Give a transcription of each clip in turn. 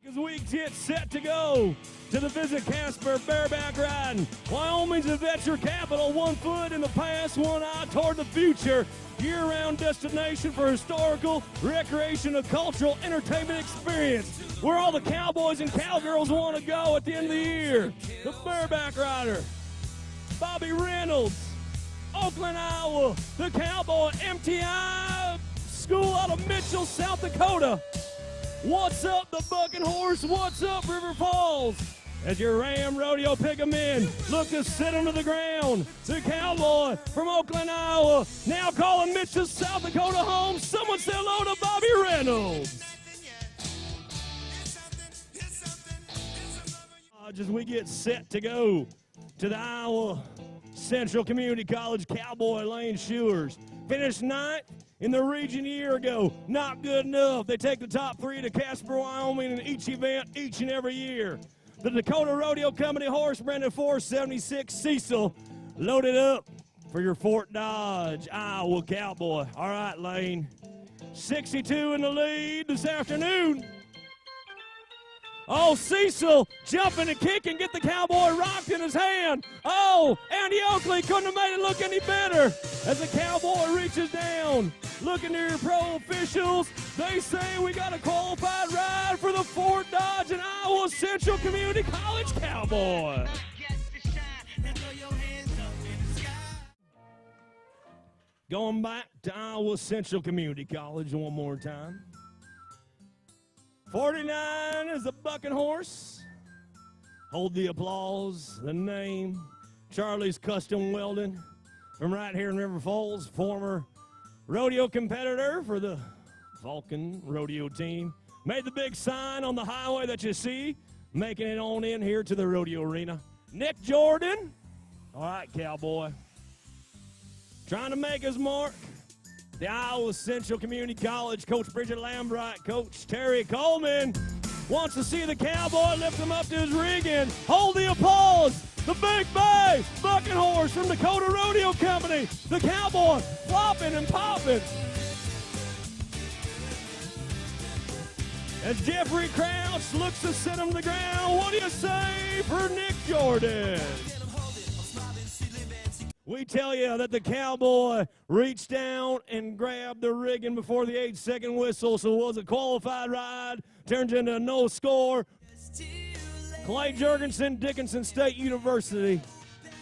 As we get set to go to the Visit Casper bareback riding. Wyoming's adventure capital, 1 foot in the past, 1 eye toward the future. Year-round destination for historical, recreational, cultural, entertainment experience. Where all the cowboys and cowgirls want to go at the end of the year. The bareback rider, Bobby Reynolds, Oakland, Iowa. The cowboy, MTI school out of Mitchell, South Dakota. What's up, the bucking horse? What's up, River Falls? As your Ram Rodeo pick 'em in, look to sit him to the ground. The cowboy from Oakland, Iowa, now calling Mitchell, South Dakota home. Someone say hello to Bobby Reynolds. As we get set to go to the Iowa Central Community College Cowboy Lane Shoers. Finished ninth in the region a year ago. Not good enough. They take the top 3 to Casper, Wyoming in each event each and every year. The Dakota Rodeo Company horse, Brandon 476 Cecil, loaded up for your Fort Dodge, Iowa Cowboy. All right, Lane. 62 in the lead this afternoon. Oh, Cecil jumping and kicking, get the cowboy rocked in his hand. Oh, Andy Oakley couldn't have made it look any better as the cowboy reaches down. Looking to your pro officials, they say we got a qualified ride for the Fort Dodge and Iowa Central Community College Cowboy. Going back to Iowa Central Community College one more time. 49 is the bucking horse. Hold the applause. The name, Charlie's Custom Welding, from right here in River Falls, former rodeo competitor for the Falcon rodeo team. Made the big sign on the highway that you see, making it on in here to the rodeo arena. Nick Jordan, all right, cowboy, trying to make his mark. The Iowa Central Community College, Coach Bridget Lambright, Coach Terry Coleman wants to see the cowboy lift him up to his rigging. Hold the applause. The Big Bay bucking horse from Dakota Rodeo Company. The cowboy flopping and popping. As Jeffrey Crouch looks to sit him to the ground, what do you say for Nick Jordan? We tell you that the cowboy reached down and grabbed the rigging before the 8-second whistle, so it was a qualified ride. Turns into a no score. Clay Jurgensen, Dickinson State University.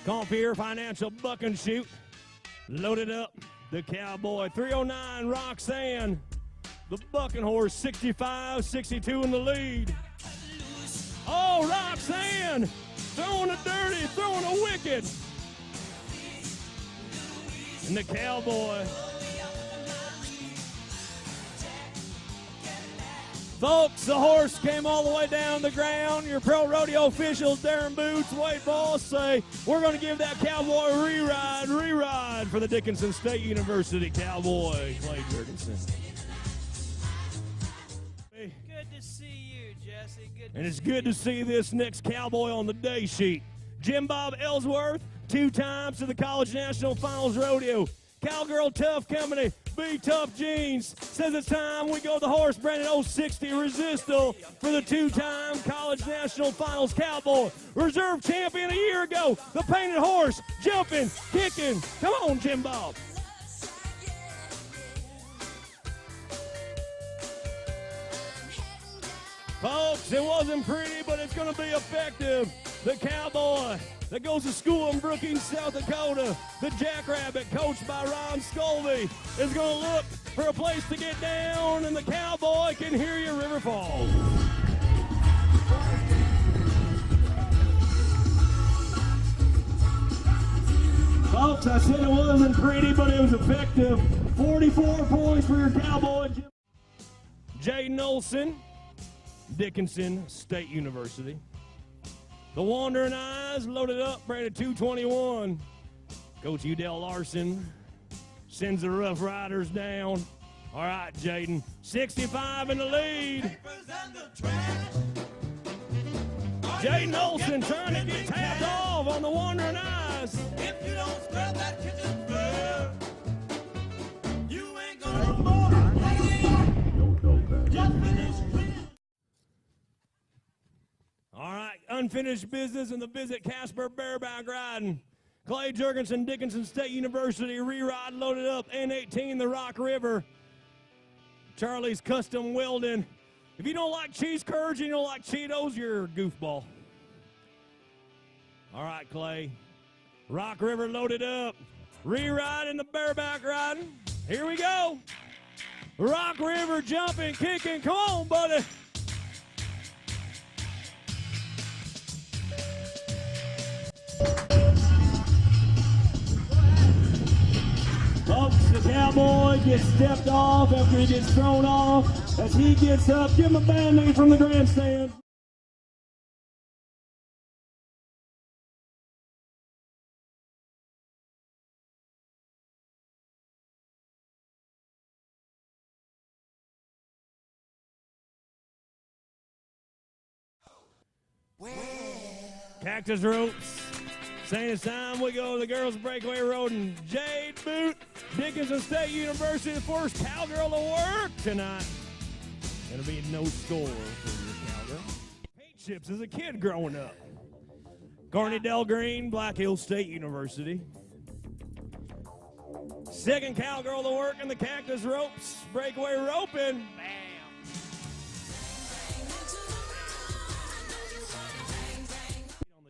Compeer Financial Buck and Shoot. Loaded up. The cowboy, 309, Roxanne. The bucking horse, 65, 62 in the lead. Oh, Roxanne, throwing a dirty, throwing a wicked. And the cowboy. Folks, the horse came all the way down the ground. Your pro rodeo officials, Darren Boots, Wade Boss, say we're going to give that cowboy a re-ride for the Dickinson State University cowboy, Clay Jurgensen. Good to see you, Jesse. And it's good to see this next cowboy on the day sheet. Jim Bob Ellsworth, 2 times to the College National Finals Rodeo. Cowgirl Tough Company, B Tough Jeans, says it's time we go to the horse, Brandon 060 Resisto for the 2-time College National Finals Cowboy. Reserve champion a year ago, the painted horse, jumping, kicking. Come on, Jim Bob. Folks, it wasn't pretty, but it's going to be effective. The cowboy that goes to school in Brookings, South Dakota, the Jackrabbit, coached by Ron Scovey, is going to look for a place to get down, and the cowboy can hear you, River Falls. Folks, I said it wasn't pretty, but it was effective. 44 points for your cowboy. Jaden Olson, Dickinson State University. The Wandering Eyes loaded up, Brandon 221. Coach Udell Larson sends the Rough Riders down. All right, Jaden, 65 in the lead. Jaden Olson trying to get tapped off on the Wandering Eyes. If you don't scrub that kitchen floor, you ain't gonna just finish. unfinished business in the Visit Casper bareback riding. Clay Jurgensen, Dickinson State University, re-ride loaded up, N18, the Rock River. Charlie's Custom Welding. If you don't like cheese curds, you don't like Cheetos, you're a goofball. All right, Clay. Rock River loaded up. Re-ride in the bareback riding. Here we go. Rock River jumping, kicking. Come on, buddy. Folks, the cowboy gets stepped off after he gets thrown off. As he gets up, give him a band aid from the grandstand. Cactus ropes. Same time we go to the girls' breakaway road and Jade Boot, Dickinson State University, the first cowgirl to work tonight. Gonna be no score for your cowgirl. Paint chips as a kid growing up. Garney Del Green, Black Hills State University. Second cowgirl to work in the cactus ropes, breakaway roping.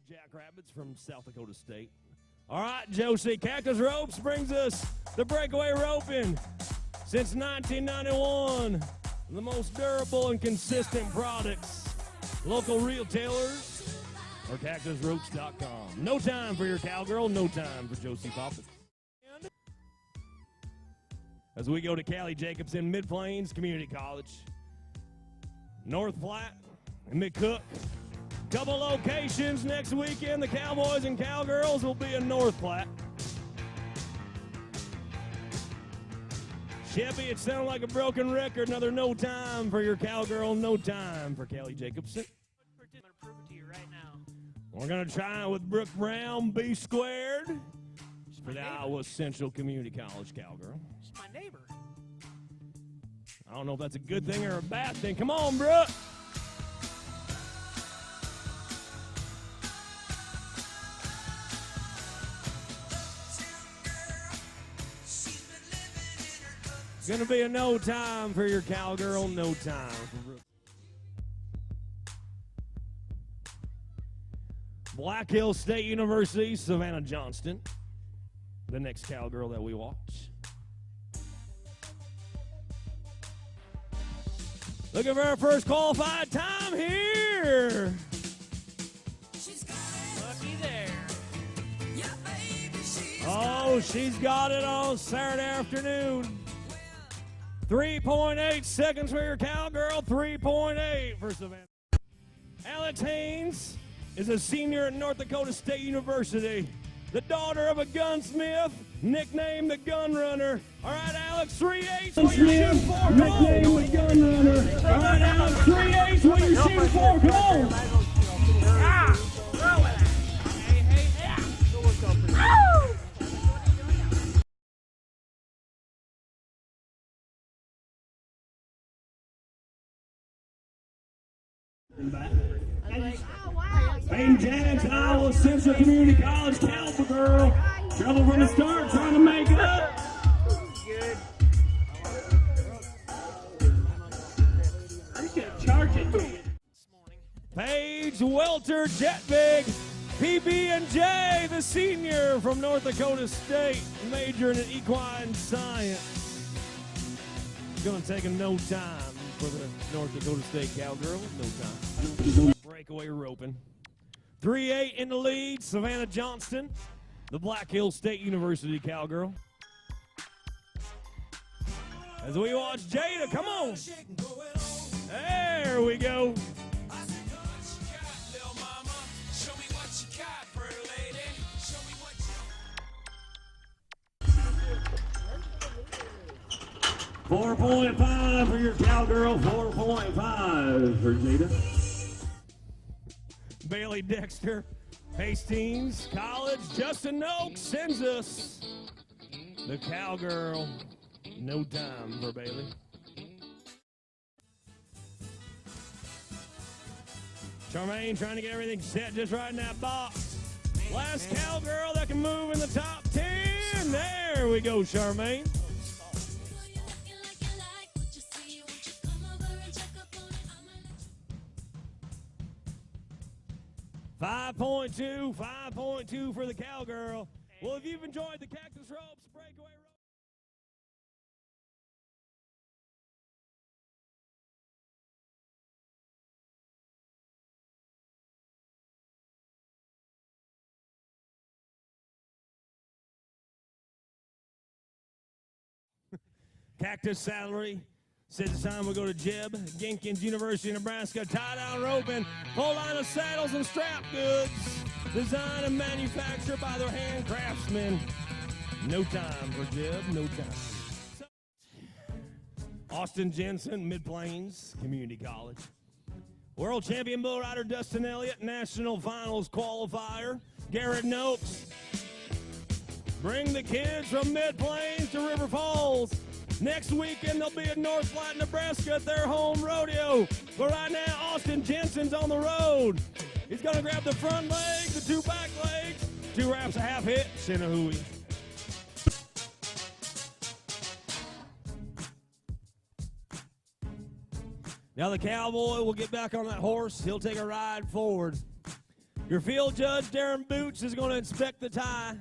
Jackrabbits from South Dakota State. All right, Josie, Cactus Ropes brings us the breakaway roping. Since 1991, the most durable and consistent products. Local retailers or cactusropes.com. No time for your cowgirl, no time for Josie Poppins. As we go to Callie Jacobson, Mid-Plains Community College, North Platte, and McCook. Couple locations next weekend. The Cowboys and Cowgirls will be in North Platte. Chevy, it sounded like a broken record. Another no time for your cowgirl, no time for Callie Jacobson. I'm going to prove it to you right now. We're going to try it with Brooke Brown, B squared, for the Iowa Central Community College cowgirl. She's my neighbor. I don't know if that's a good thing or a bad thing. Come on, Brooke. Gonna be a no time for your cowgirl, no time for Brooke. Black Hills State University, Savannah Johnston, the next cowgirl that we watch. Looking for our first qualified time here. Looky there. Oh, she's got it on Saturday afternoon. 3.8 seconds for your cowgirl, 3.8 for Savannah. Alex Haynes is a senior at North Dakota State University, the daughter of a gunsmith, nicknamed the Gun Runner. All right, Alex, 3/8, what you're shooting for, come on. Nicknamed the Gun Runner. All right, Alex, 3/8, what you're shooting for, come on. Payne Jackson, Iowa Central Community College cowgirl. Trouble from the start, trying to make up. Good. I'm just going to charge it to you. Paige Welter Jetbig, PB&J, the senior from North Dakota State, majoring in equine science. Going to take a no time for the North Dakota State cowgirl. No time. Breakaway roping. 3/8 in the lead, Savannah Johnston, the Black Hills State University cowgirl. As we watch Jada, come on. There we go. 4.5 for your cowgirl, 4.5 for Jada. Bailey Dexter, Hastings College, Justin Noakes sends us the cowgirl. No time for Bailey. Charmaine trying to get everything set just right in that box. Last cowgirl that can move in the top 10. There we go, Charmaine. 5.2 for the cowgirl. Well, if you've enjoyed the Cactus Ropes Breakaway Rope. Cactus Saddlery says it's time we go to Jeb Jenkins, University of Nebraska. Tie-down roping, full line of saddles and strap goods. Designed and manufactured by their hand craftsmen. No time for Jeb, no time. Austin Jensen, Mid-Plains Community College. World champion bull rider Dustin Elliott, national finals qualifier. Garrett Noakes. Bring the kids from Mid-Plains to River Falls. Next weekend, they'll be at North Platte, Nebraska at their home rodeo. But right now, Austin Jensen's on the road. He's going to grab the front leg, the two back legs, 2 wraps, a half hitch, and a hooey. Now the cowboy will get back on that horse. He'll take a ride forward. Your field judge, Darren Boots, is going to inspect the tie.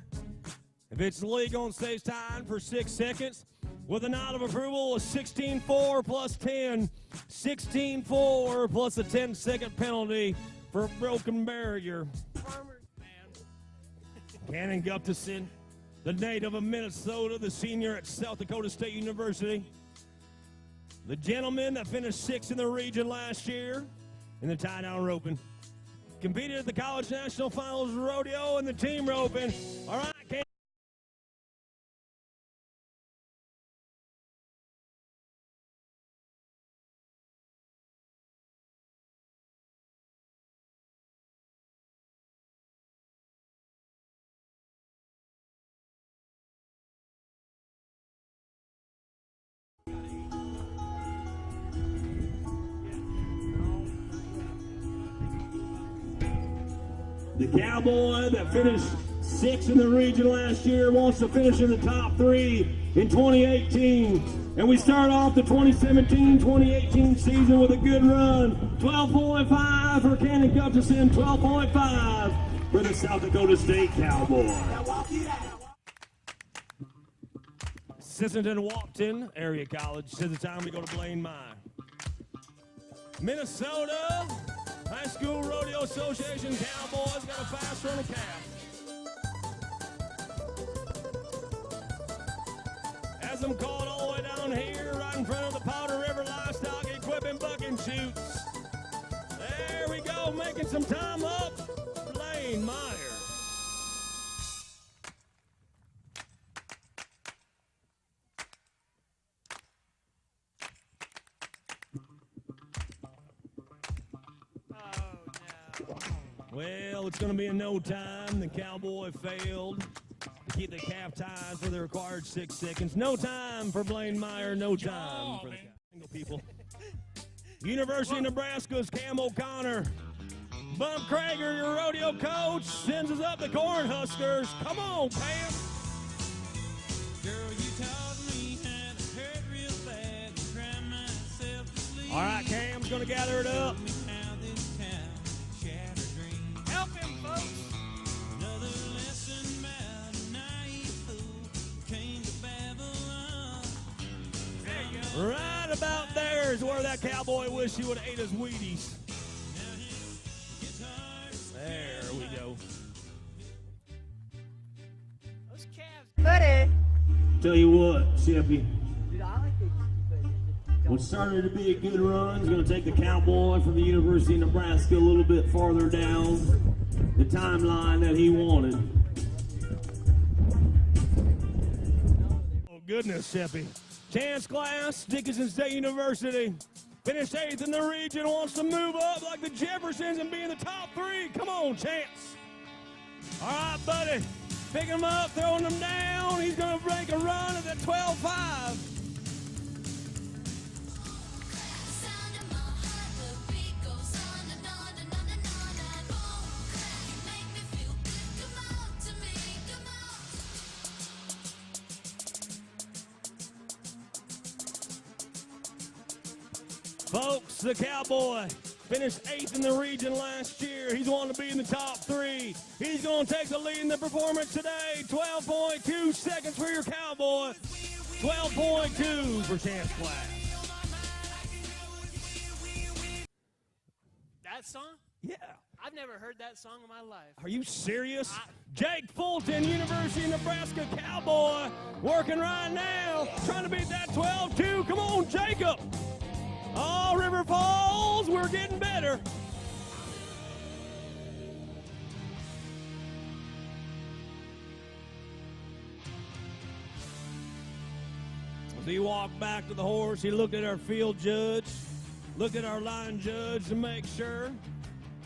If it's legal and stays tied for 6 seconds, with a nod of approval, a 16-4 plus 10. 16-4 plus a 10-second penalty for a broken barrier. Cannon Guptison, the native of Minnesota, the senior at South Dakota State University. The gentleman that finished 6th in the region last year in the tie-down roping. Competed at the College National Finals Rodeo and the team roping. All right, Cannon. The cowboy that finished 6th in the region last year wants to finish in the top 3 in 2018. And we start off the 2017-2018 season with a good run. 12.5 for Cannon Gutchison, 12.5 for the South Dakota State Cowboy. Sisseton-Wapton Area College says it's time to go to Blaine Mine. Minnesota High School Rodeo Association Cowboys got a fast run of calf. Has them called all the way down here, right in front of the Powder River Livestock Equipment Bucking Chutes. There we go, making some time up. Blaine Meyer. Well, it's going to be in no time. The cowboy failed to keep the calf tied for the required 6 seconds. No time for Blaine Meyer. No time for the single people. University of Nebraska's Cam O'Connor. Bump Krager, your rodeo coach, sends us up the Cornhuskers. Come on, Cam. Girl, you taught me how to hurt real bad, cry myself to sleep. All right, Cam's going to gather it up. Help him, folks. Another lesson about a naive fool who came to Babylon. There you go. Right about there is where that cowboy wished he would have ate his Wheaties. There we go. Those calves. Buddy. Tell you what, Shippy. Dude, I like these. What started to be a good run is going to take the cowboy from the University of Nebraska a little bit farther down the timeline that he wanted. Oh, goodness, Shippy. Chance Glass, Dickinson State University. Finished 8th in the region, wants to move up like the Jeffersons and be in the top 3. Come on, Chance. All right, buddy. Picking him up, throwing him down. He's going to break a run at the 12.5. Folks, the Cowboy finished 8th in the region last year. He's wanting to be in the top 3. He's going to take the lead in the performance today. 12.2 seconds for your Cowboy. 12.2 for Chance Class. That song? Yeah. I've never heard that song in my life. Are you serious? Jake Fulton, University of Nebraska Cowboy, working right now, trying to beat that 12-2. Come on, Jacob. Oh, River Falls, we're getting better. As he walked back to the horse, he looked at our field judge, looked at our line judge to make sure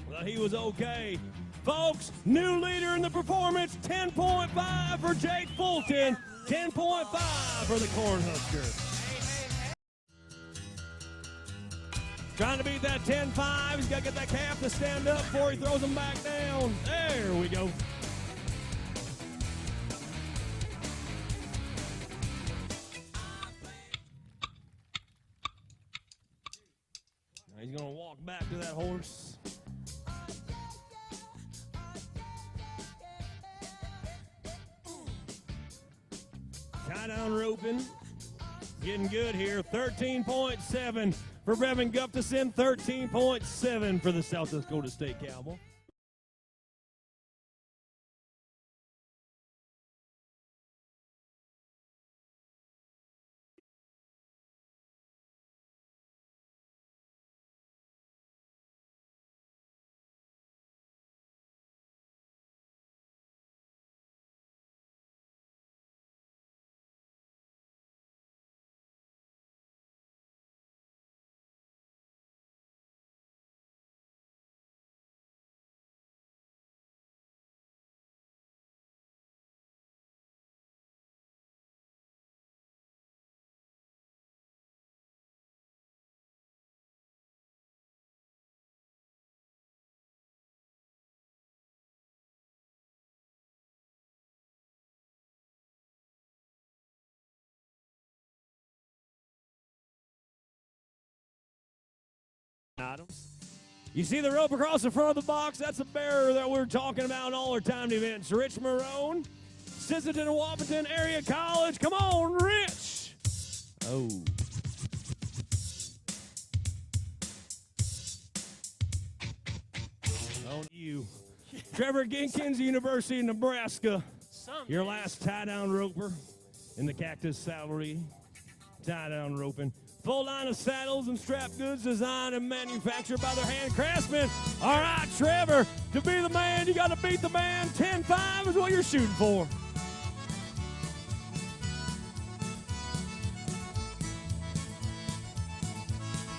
that he was okay. Folks, new leader in the performance, 10.5 for Jake Fulton, 10.5 for the Cornhusker. Trying to beat that 10-5. He's got to get that calf to stand up before he throws him back down. There we go. Now he's going to walk back to that horse. Tie down roping. Getting good here. 13.7 for Brevin Gustafson. 13.7 for the South Dakota State Cowboy. Items. You see the rope across the front of the box? That's a bearer that we're talking about in all our timed events. Rich Marone, Sisseton and Wapaton Area College. Come on, Rich. Oh. On you. Trevor Ginkins, University of Nebraska. Your last tie-down roper in the Cactus Saddlery. Tie-down roping. Full line of saddles and strap goods designed and manufactured by their hand craftsmen. All right, Trevor, to be the man, you got to beat the man. 10-5 is what you're shooting for.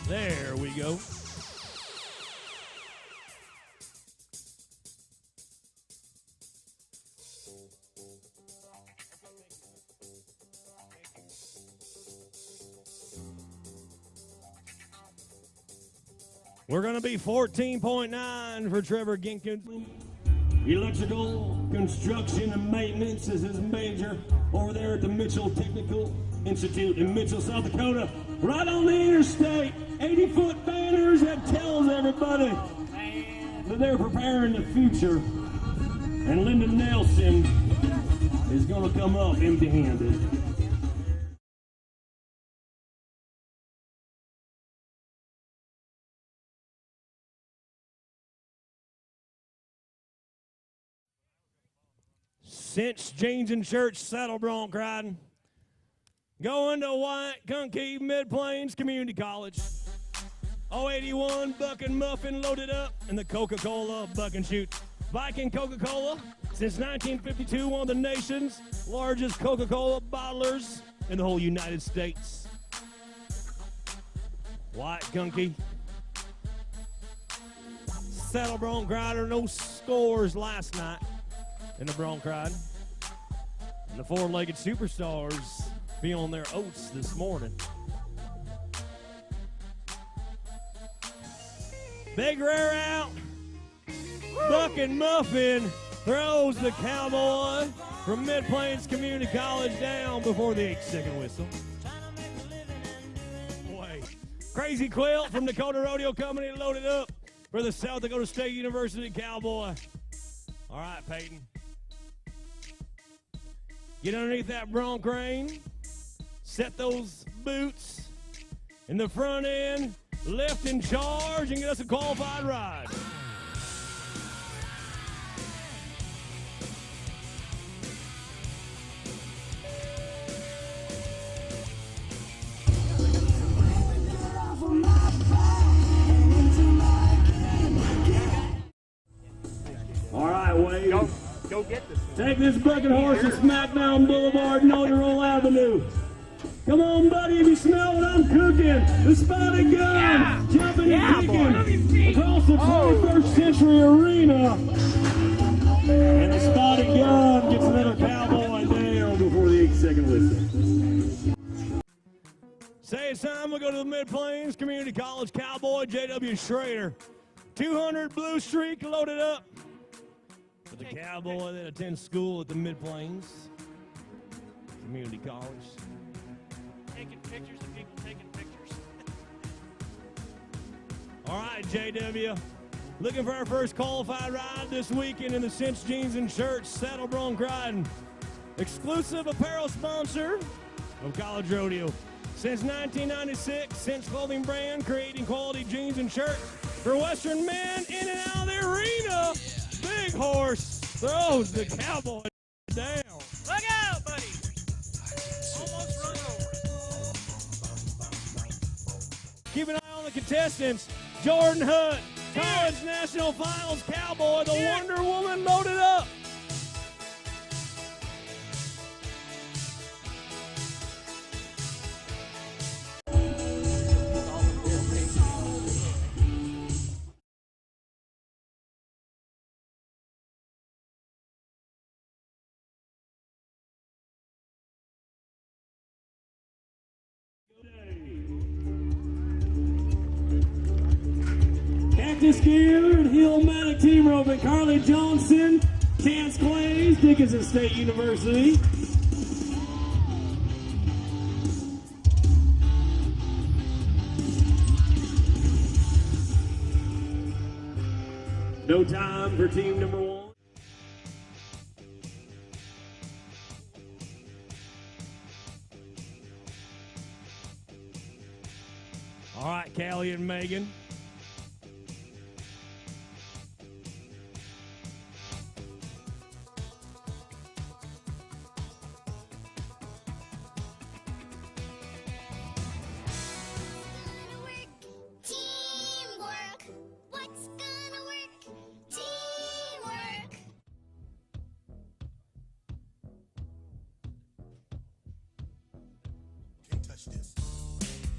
There we go. We're going to be 14.9 for Trevor Ginkins. Electrical construction and maintenance is his major over there at the Mitchell Technical Institute in Mitchell, South Dakota. Right on the interstate, 80-foot banners that tells everybody that they're preparing the future. And Lyndon Nelson is going to come up empty-handed. Cinch Jeans and Shirts saddle bronc riding. Going to White Conkey Mid-Plains Community College. 081 Buck and Muffin loaded up in the Coca-Cola Buck and Shoot. Viking Coca-Cola, since 1952, one of the nation's largest Coca-Cola bottlers in the whole United States. White Conkey. Saddle bronc rider, no scores last night in the bronc ride. And the four-legged superstars feeling their oats this morning. Big rear out. Buck and Muffin throws the Cowboy from Mid-Plains Community College down before the 8-second whistle. Wait, Crazy Quilt from Dakota Rodeo Company loaded up for the South Dakota State University Cowboy. All right, Peyton. Get underneath that bronc rein. Set those boots in the front end, left in charge, and get us a qualified ride. All right, Wade. Go get this one. Take this bucket horse to Smackdown Boulevard and Roll Avenue. Come on, buddy, if you smell what I'm cooking. The spotted gun, jumping and kicking across the 21st century arena. And the spotted gun gets another cowboy down before the 8-second whistle. Say it's time we go to the Mid-Plains Community College Cowboy J.W. Schrader. 200 blue streak loaded up. For the cowboy that attends school at the Mid-Plains Community College. Taking pictures of people taking pictures. All right, JW. Looking for our first qualified ride this weekend in the Cinch Jeans and Shirts Saddle Bronc Riding. Exclusive apparel sponsor of College Rodeo. Since 1996, Cinch Clothing Brand creating quality jeans and shirts for Western men in and out of the arena. Big horse throws the cowboy down. Look out, buddy. Almost run over. Keep an eye on the contestants. Jordan Hutt, College National Finals Cowboy, the Wonder Woman loaded up. Cactus Gear and Hillmatic Team Roping, Carly Johnson, Chance Clays, Dickinson State University. No time for team number 1. All right, Callie and Megan.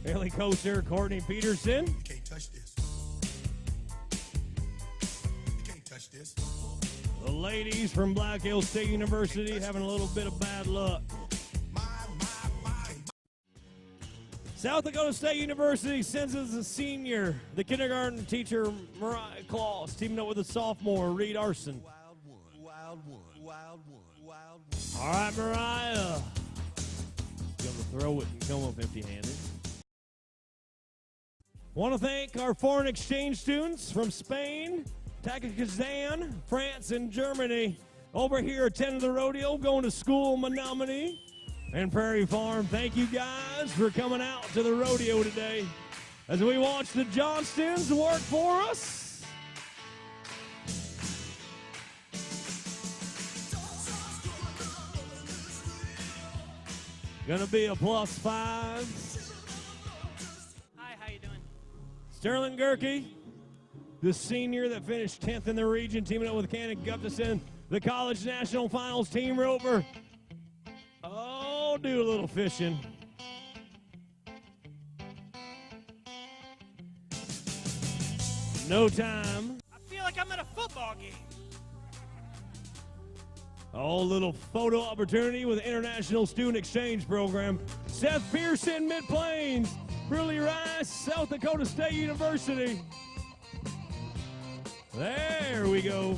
Haley Coaster, Courtney Peterson. You can't touch this. You can't touch this. The ladies from Black Hills State University having a little bit of bad luck. South Dakota State University sends us a senior, the kindergarten teacher, Mariah Claus, teaming up with a sophomore, Reed Arson. Wild one, wild one, wild one, wild one. All right, Mariah. Be able to throw it and come up empty-handed. Want to thank our foreign exchange students from Spain, Takakazan, France, and Germany over here attending the rodeo, going to school in Menominee and Prairie Farm. Thank you guys for coming out to the rodeo today as we watch the Johnstons work for us. Gonna be a +5. Hi, how you doing? Sterling Gerke, the senior that finished 10th in the region, teaming up with Cannon Guptison, the College National Finals team roper. Oh, do a little fishing. No time. I feel like I'm at a football game. Oh, little photo opportunity with the International Student Exchange Program. Seth Pearson, Mid-Plains. Bruley Rice, South Dakota State University. There we go.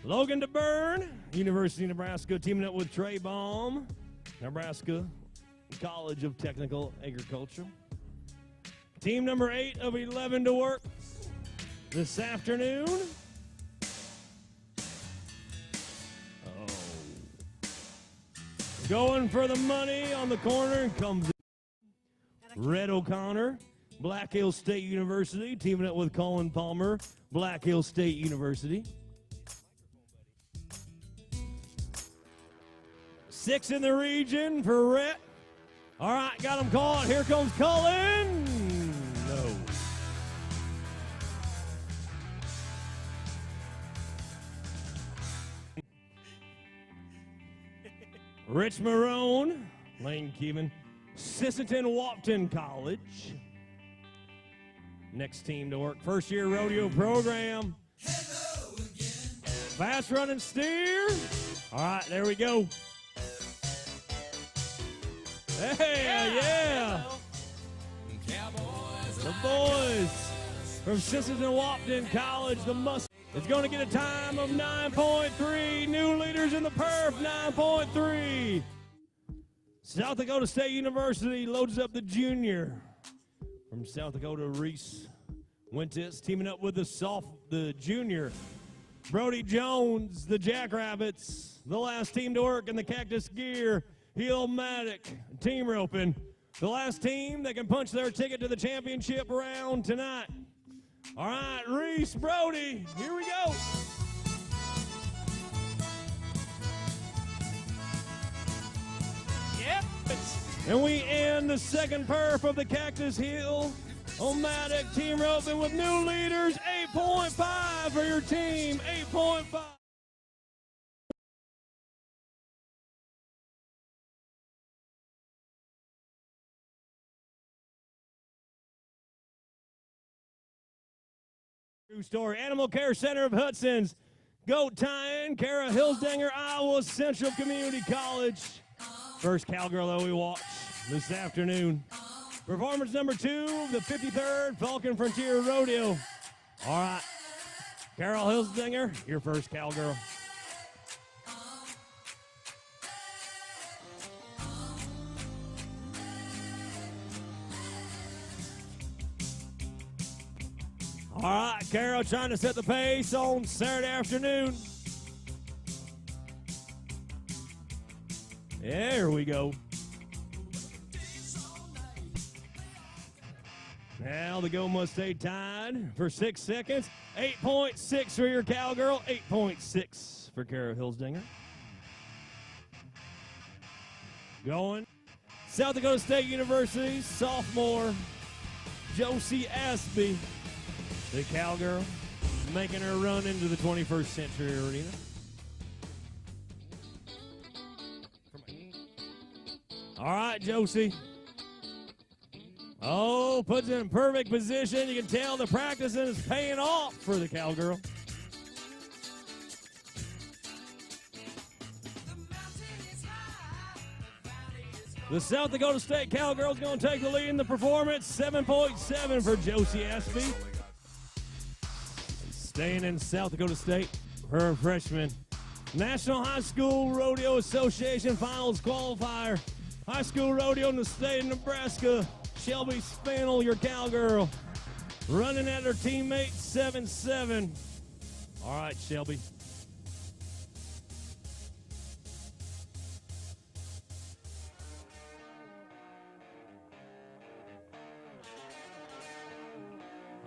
Logan DeBurn, University of Nebraska, teaming up with Trey Baum, Nebraska College of Technical Agriculture. Team number 8 of 11 to work this afternoon. Going for the money on the corner comes Red O'Connor, Black Hills State University, teaming up with Colin Palmer, Black Hills State University. 6 in the region for Rhett. All right, got him caught. Here comes Colin. No. Rich Marone, Lane Keeman, Sisseton-Wapton College. Next team to work, first year rodeo program. Fast running steer. All right, there we go. Hey, yeah. The boys from Sisseton-Wapton College, the Must. It's going to get a time of 9.3. New leaders in the perf, 9.3. South Dakota State University loads up the junior from South Dakota, Reese Wentz, teaming up with the junior, Brody Jones, the Jackrabbits, the last team to work in the Cactus Gear, Hillmatic team roping. The last team that can punch their ticket to the championship round tonight. All right, Reese, Brody, here we go. Yep. And we end the second perf of the Cactus Hill Omatic team roping with new leaders, 8.5 for your team, 8.5. True story. Animal Care Center of Hudson's goat tie-in, Kara Hilsdanger, Iowa Central Community College. First cowgirl that we watch this afternoon. Performance number 2, the 53rd Falcon Frontier Rodeo. All right, Carol Hilsdanger, your first cowgirl. All right, Carol trying to set the pace on Saturday afternoon. There we go. Now the go must stay tied for 6 seconds. 8.6 for your cowgirl, 8.6 for Carol Hilsdanger. Going. South Dakota State University, sophomore, Josie Aspie. The cowgirl making her run into the 21st Century Arena. All right, Josie. Oh, puts it in perfect position. You can tell the practicing is paying off for the cowgirl. The South Dakota State Cowgirl's going to take the lead in the performance. 7.7 for Josie Aspie. Staying in South Dakota State, her freshman. National High School Rodeo Association Finals qualifier. High school rodeo in the state of Nebraska. Shelby Spannel, your cowgirl. Running at her teammate, 7.7. All right, Shelby.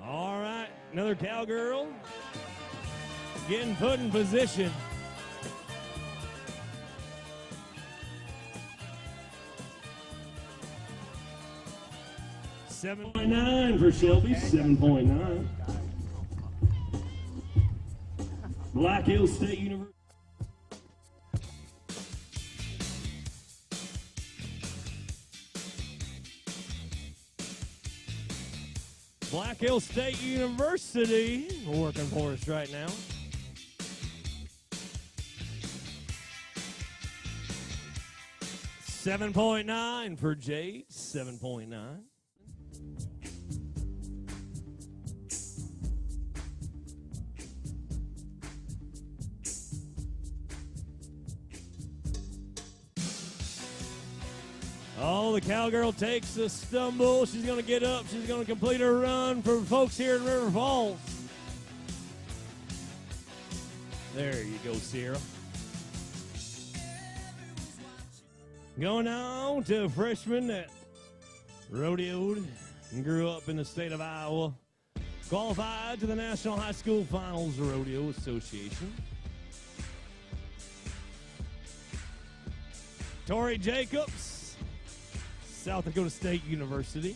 All right, another cowgirl getting put in position. $7.9 for Shelby, 7.9. Black Hills State University. Black Hills State University working for us right now. $7.9 for Jade, 7.9. Oh, the cowgirl takes a stumble. She's going to get up. She's going to complete her run for folks here in River Falls. There you go, Sierra. Going on to a freshman that rodeoed and grew up in the state of Iowa. Qualified to the National High School Finals Rodeo Association. Tori Jacobs, South Dakota State University.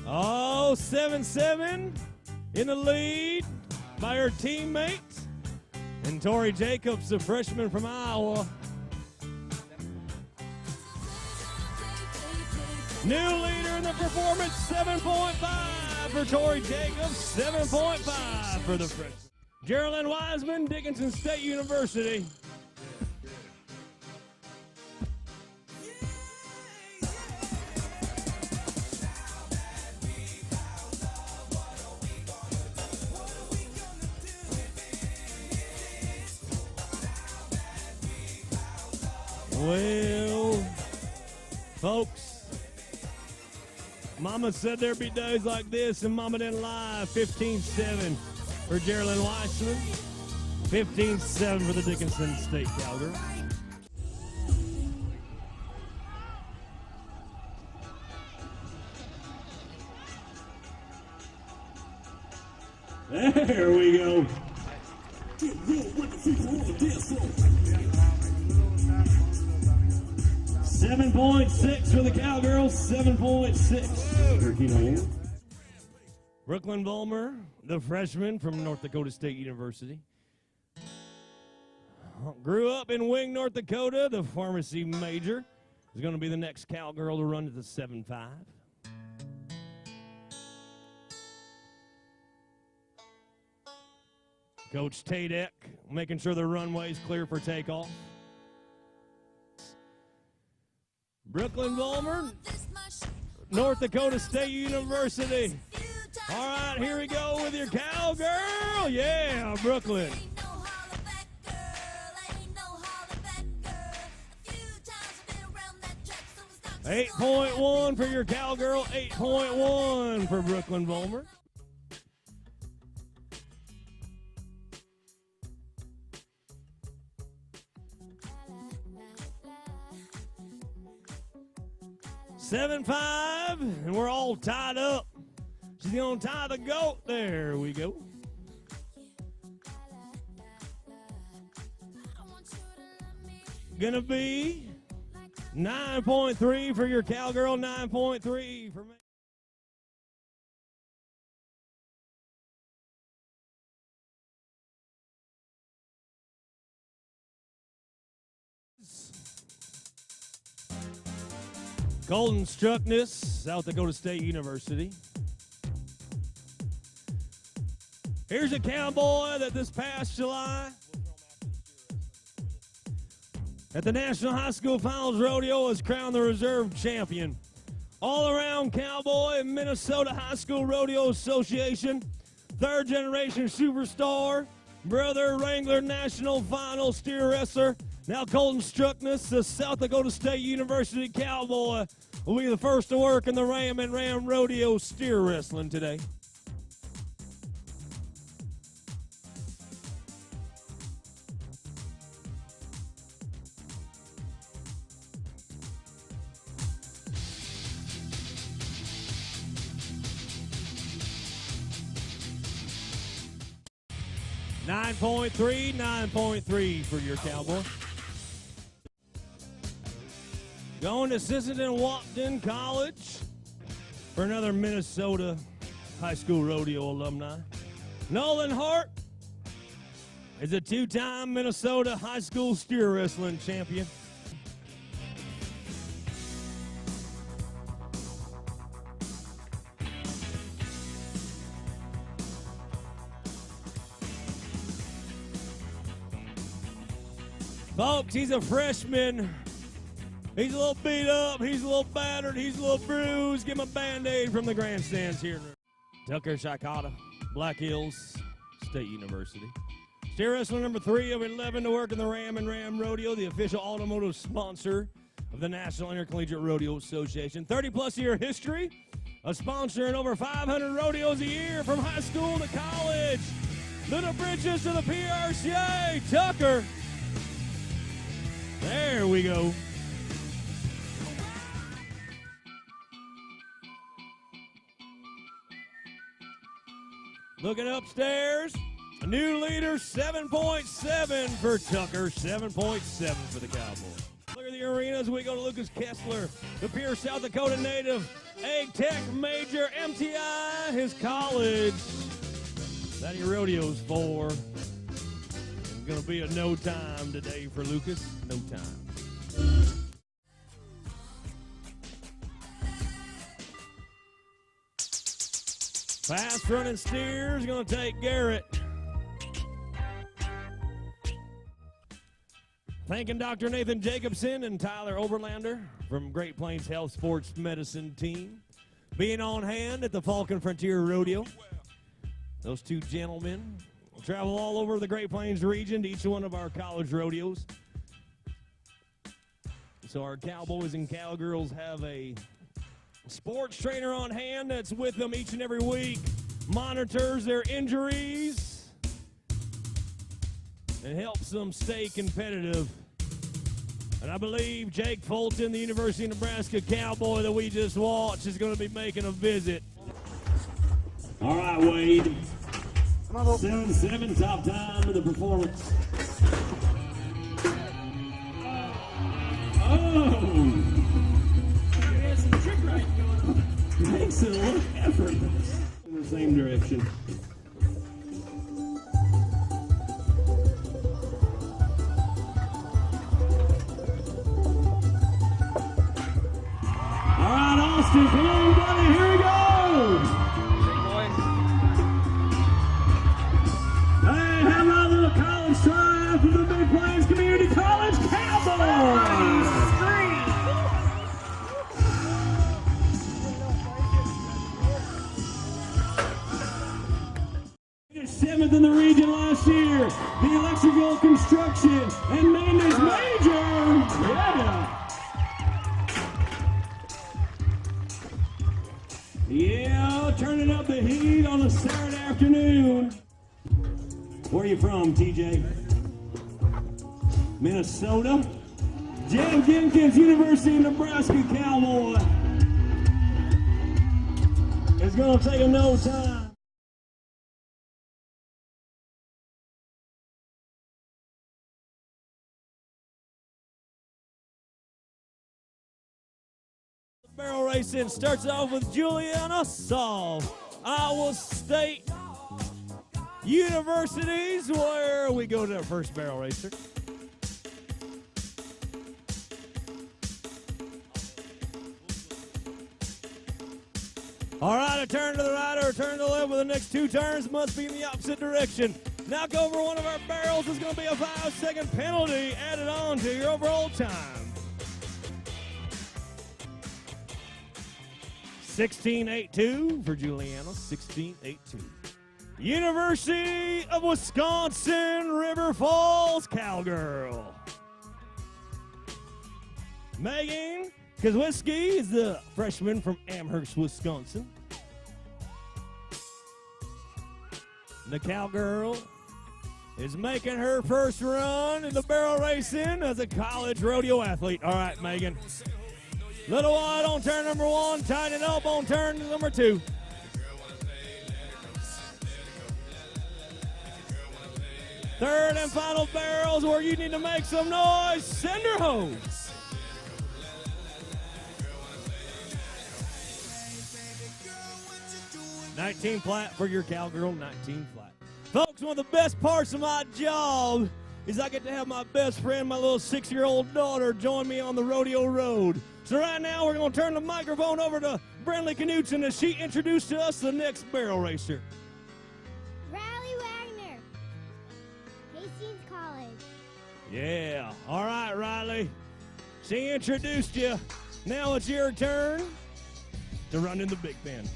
Oh, 7-7 in the lead by her teammate. And Tori Jacobs, a freshman from Iowa. New leader in the performance, 7.5 for Tori Jacobs, 7.5 for the freshman. Geraldine Wiseman, Dickinson State University. Well, folks, Mama said there'd be days like this, and Mama didn't lie. 15-7 for Geraldine Weissman. 15-7 for the Dickinson State Cowgirls. There we go. 7.6 for the Cowgirls, 7.6 for Keno. Brooklyn Bulmer, the freshman from North Dakota State University. Grew up in Wing, North Dakota. The pharmacy major is going to be the next Cowgirl to run to the 7.5. Coach Tadek making sure the runway's clear for takeoff. Brooklyn Bulmer, North Dakota State University. All right, here we go with your Cowgirl. Yeah, Brooklyn. 8.1 for your Cowgirl, 8.1 for Brooklyn Bulmer. Seven, 5, and we're all tied up. She's going to tie the goat. There we go. Going to be 9.3 for your Cowgirl, 9.3 for me. Colton Struckness, South Dakota State University. Here's a cowboy that this past July at the National High School Finals Rodeo was crowned the reserve champion. All-around cowboy, Minnesota High School Rodeo Association, third-generation superstar, brother Wrangler National Final steer wrestler. Now Colton Struckness, the South Dakota State University Cowboy, will be the first to work in the Ram and Ram Rodeo steer wrestling today. $9.3 for your Cowboy. Going to Sisseton-Wapton College for another Minnesota High School Rodeo alumni. Nolan Hart is a two-time Minnesota High School steer wrestling champion. Folks, he's a freshman. He's a little beat up. He's a little battered. He's a little bruised. Give him a Band-Aid from the grandstands here. Tucker Shikata, Black Hills State University. Steer wrestler number 3 of 11 to work in the Ram and Ram Rodeo, the official automotive sponsor of the National Intercollegiate Rodeo Association. 30-plus year history of sponsoring over 500 rodeos a year from high school to college. Little bridges to the PRCA. Tucker. There we go. Looking upstairs, a new leader, 7.7 for Tucker, 7.7 for the Cowboys. Look at the arena as we go to Lucas Kessler, the pure South Dakota native, Ag Tech major, MTI, his college. That he rodeos for. It's going to be a no time today for Lucas, no time. Fast running steer is going to take Garrett. Thanking Dr. Nathan Jacobson and Tyler Oberlander from Great Plains Health Sports Medicine Team being on hand at the Falcon Frontier Rodeo. Those two gentlemen will travel all over the Great Plains region to each one of our college rodeos. So our cowboys and cowgirls have a sports trainer on hand that's with them each and every week, monitors their injuries, and helps them stay competitive. And I believe Jake Fulton, the University of Nebraska Cowboy that we just watched, is going to be making a visit. All right, Wade. 7-7, top time of the performance. Oh! Makes it look effortless in the same direction. All right, Austin, come on, buddy, here we go. Hey, how about a little college try for the Big Plains Community College Cowboys? 7th in the region last year. The electrical construction and maintenance major. Yeah, turning up the heat on a Saturday afternoon. Where are you from, TJ? Minnesota. Jim Jenkins, University of Nebraska Cowboy. It's going to take a no time. Barrel racing starts off with Juliana Saul, Iowa State Universities, where we go to our first barrel racer. All right, a turn to the right or a turn to the left with the next 2 turns must be in the opposite direction. Knock over one of our barrels is going to be a 5-second penalty added on to your overall time. 16.82 for Juliana, 16.82. University of Wisconsin, River Falls Cowgirl. Megan Kozwiski is the freshman from Amherst, Wisconsin. The Cowgirl is making her first run in the barrel racing as a college rodeo athlete. All right, Megan. Little wide on turn number 1, tighten up on turn number 2. Third and final barrels where you need to make some noise. Send her home. $19 flat for your cowgirl, 19 flat. Folks, one of the best parts of my job is I get to have my best friend, my little 6-year-old daughter, join me on the rodeo road. So right now we're going to turn the microphone over to Brentley Knutson as she introduced to us the next barrel racer. Riley Wagner, Hastings College. Yeah. All right, Riley. She introduced you. Now it's your turn to run in the big pen.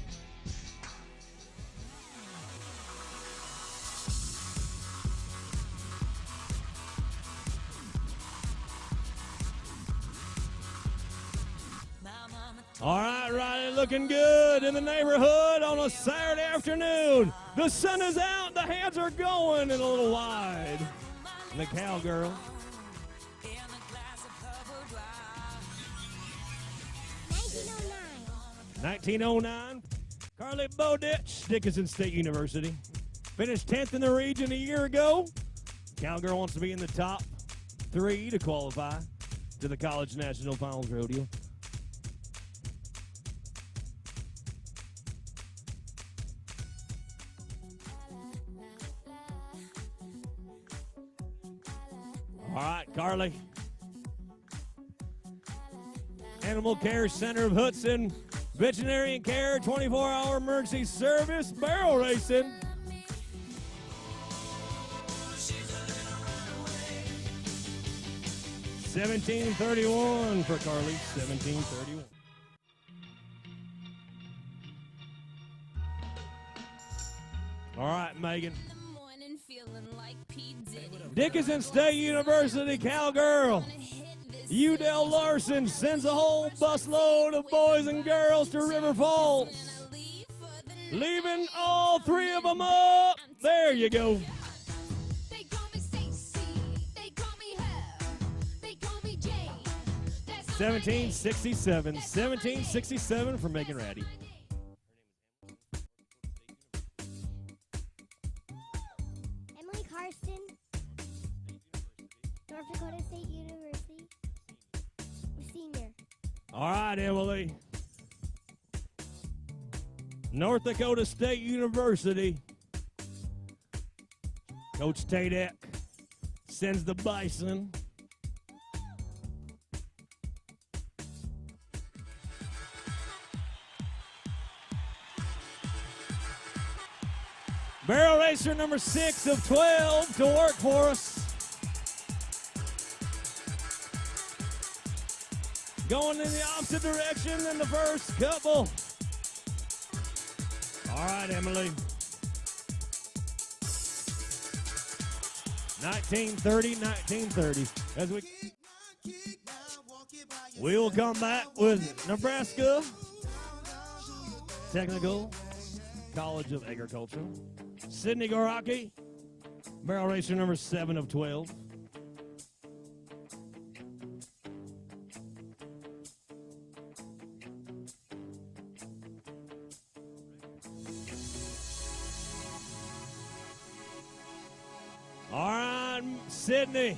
All right, Riley, looking good in the neighborhood on a Saturday afternoon. The sun is out, the hands are going and a little wide. And the cowgirl. 1909, Carly Bowditch, Dickinson State University. Finished 10th in the region a year ago. Cowgirl wants to be in the top 3 to qualify to the College National Finals Rodeo. All right, Carly. Animal Care Center of Hudson. Veterinary care, 24-hour emergency service, barrel racing. $17.31 for Carly, $17.31. All right, Megan. Dickinson State University cowgirl. Udell Larson sends a whole busload of boys and girls to River Falls. Leaving all 3 of them up. There you go. 1767. 1767 for Megan Ratty. Emily Karsten, North Dakota State University, senior. All right, Emily. North Dakota State University. Coach Tadek sends the Bison. Barrel racer number 6 of 12 to work for us. Going in the opposite direction than the first couple. All right, Emily. 1930, 1930. As we will come back with Nebraska Technical College of Agriculture. Sydney Goraki, barrel racer number 7 of 12. All right, Sydney.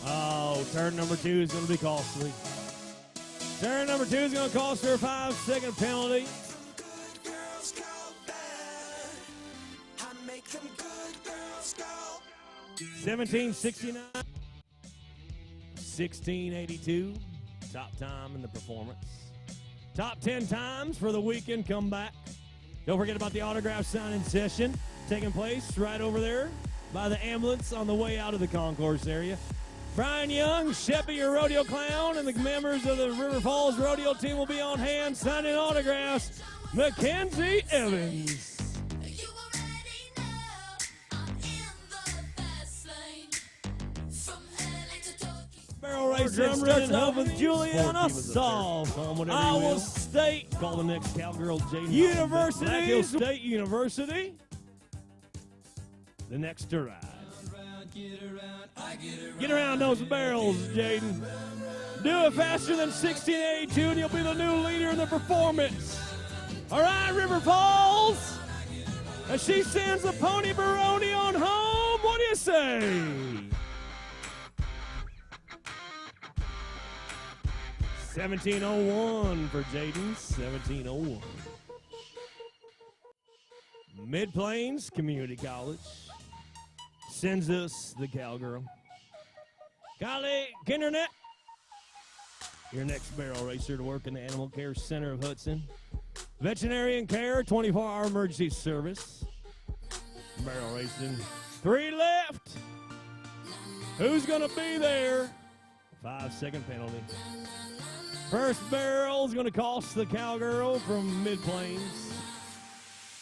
Oh, turn number 2 is going to be costly. Turn number 2 is going to cost her a 5-second penalty. 1769, 1682, top time in the performance. Top 10 times for the weekend comeback. Don't forget about the autograph signing session taking place right over there by the ambulance on the way out of the concourse area. Brian Young, Sheppy, your rodeo clown, and the members of the River Falls rodeo team will be on hand signing autographs. Mackenzie Evans. Barrel racer running up with Juliana Soft on Iowa State. Call the next cowgirl University. Black Hill State University. The next to ride. Get around those barrels, Jaden. Do it faster than 1682 and you'll be the new leader in the performance. All right, River Falls. As she sends the Pony Baroni on home, what do you say? 1701 for Jaden, 1701. Mid-Plains Community College sends us the cowgirl. Kylie Kindernet, your next barrel racer to work in the Animal Care Center of Hudson. Veterinarian care, 24-hour emergency service. Barrel racing, 3 left. Who's gonna be there? 5-second penalty. First barrel is going to cost the cowgirl from Mid-Plains.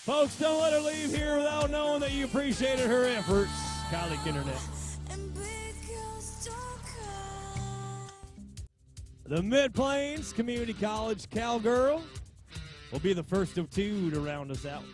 Folks, don't let her leave here without knowing that you appreciated her efforts. Kylie Kindernet. The Mid-Plains Community College Cowgirl will be the first of two to round us out.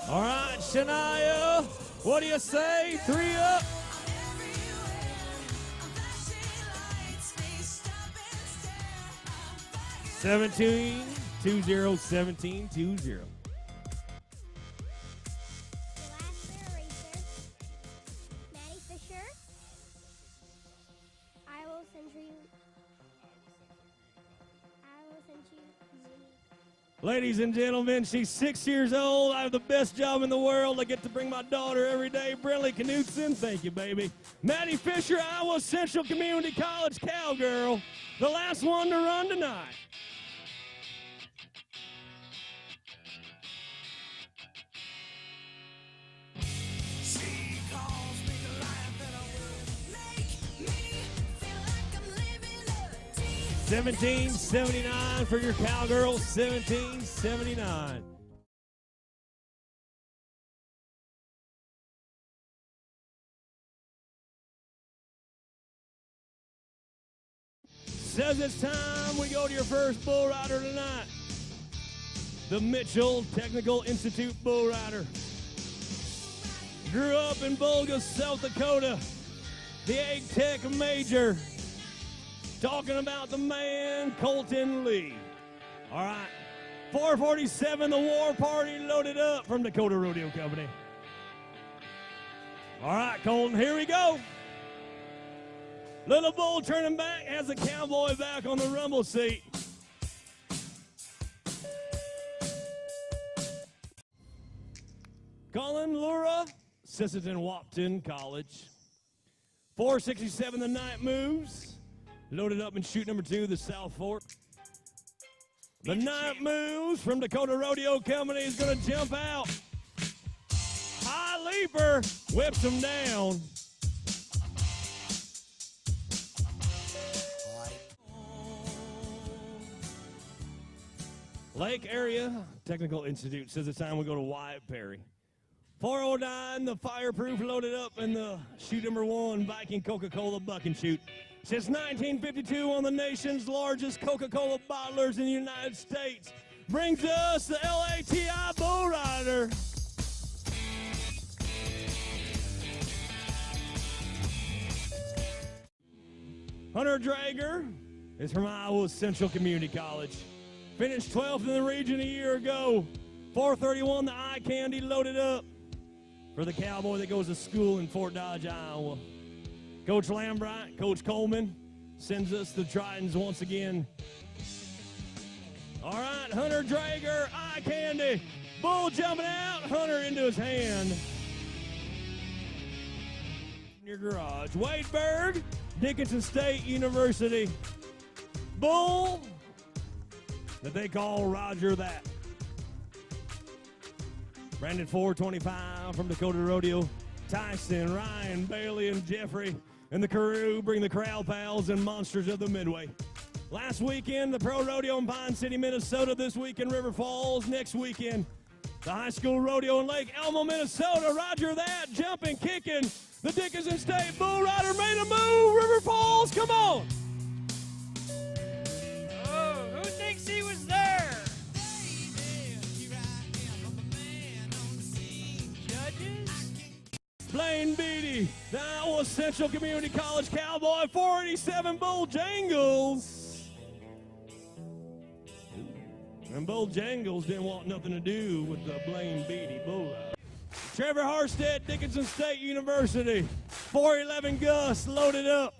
All right, Shania, what do you say? 3 up. 17-20, 17-20. The last bear racer, Maddie Fisher, Iowa Century. Ladies and gentlemen, she's 6 years old. I have the best job in the world. I get to bring my daughter every day. Brinley Knudsen, thank you, baby. Maddie Fisher, Iowa Central Community College Cowgirl, the last one to run tonight. She calls me the life that I would make me feel like I'm living a 17-79 for your Cowgirls, 17-79. Says it's time we go to your first bull rider tonight. The Mitchell Technical Institute bull rider. Grew up in Bulga, South Dakota. The Ag Tech major. Talking about the man, Colton Lee. All right. 447, the War Party loaded up from Dakota Rodeo Company. All right, Colton, here we go. Little bull turning back, has the cowboy back on the rumble seat. Colin Lura, Sisseton Wapton College. 467, the night moves. Loaded up in chute number 2, the South Fork. The night moves from Dakota Rodeo Company is going to jump out. High leaper whips him down. Lake Area Technical Institute says it's time we go to Wyatt Perry. 409, the Fireproof loaded up in the chute number 1, Viking Coca-Cola bucking chute. Since 1952, one of the nation's largest Coca-Cola bottlers in the United States, brings us the LATI Bull Rider. Hunter Drager is from Iowa Central Community College. Finished 12th in the region a year ago. 431, the eye candy loaded up for the cowboy that goes to school in Fort Dodge, Iowa. Coach Lambright, Coach Coleman sends us the Tritons once again. All right, Hunter Drager, eye candy. Bull jumping out, Hunter into his hand. In your garage. Wade Berg, Dickinson State University. Bull that they call Roger That. Brandon 425 from Dakota Rodeo. Tyson, Ryan, Bailey, and Jeffrey and the crew bring the Corral Pals and Monsters of the Midway. Last weekend, the Pro Rodeo in Pine City, Minnesota. This week in River Falls. Next weekend, the High School Rodeo in Lake Elmo, Minnesota. Roger That, jumping, kicking. The Dickinson State Bull Rider made a move. River Falls, come on. Oh, who thinks he was there? Judges? Blaine Beatty, the Iowa Central Community College Cowboy, 487 Bull Jangles. And Bull Jangles didn't want nothing to do with the Blaine Beatty Bull Rider. Trevor Harstead, Dickinson State University, 411 Gus, loaded up.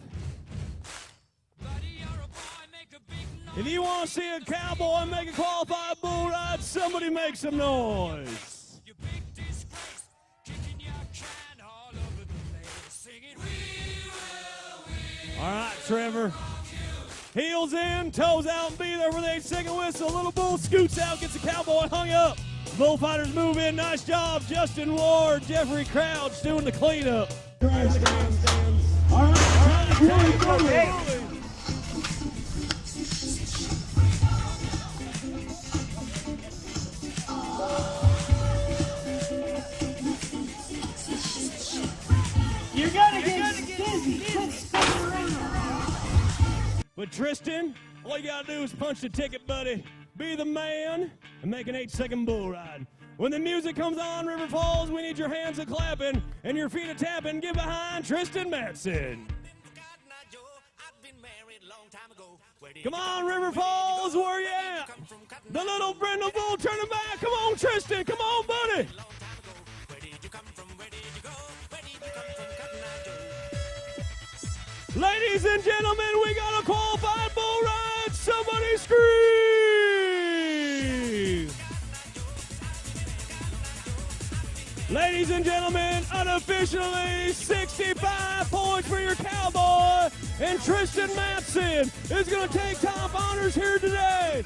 If you want to see a cowboy make a qualified bull ride, somebody make some noise. All right, Trevor. Heels in, toes out, and be there for the 8-second whistle. Little bull scoots out, gets the cowboy hung up. Bullfighters move in. Nice job, Justin Ward, Jeffrey Crouch doing the cleanup. All right. You're gonna get dizzy. Quit spinning around. But Tristan, all you gotta do is punch the ticket, buddy. Be the man and make an 8-second bull ride. When the music comes on, River Falls, we need your hands a clapping and your feet a tapping. Get behind Tristan Matson. Come on, River Falls, where you at? The little brindle bull turning back. Come on, Tristan. Come on, buddy. Ladies and gentlemen, we got a qualified bull ride. Somebody scream! Ladies and gentlemen, unofficially 65 points for your cowboy, and Tristan Matson is going to take top honors here today.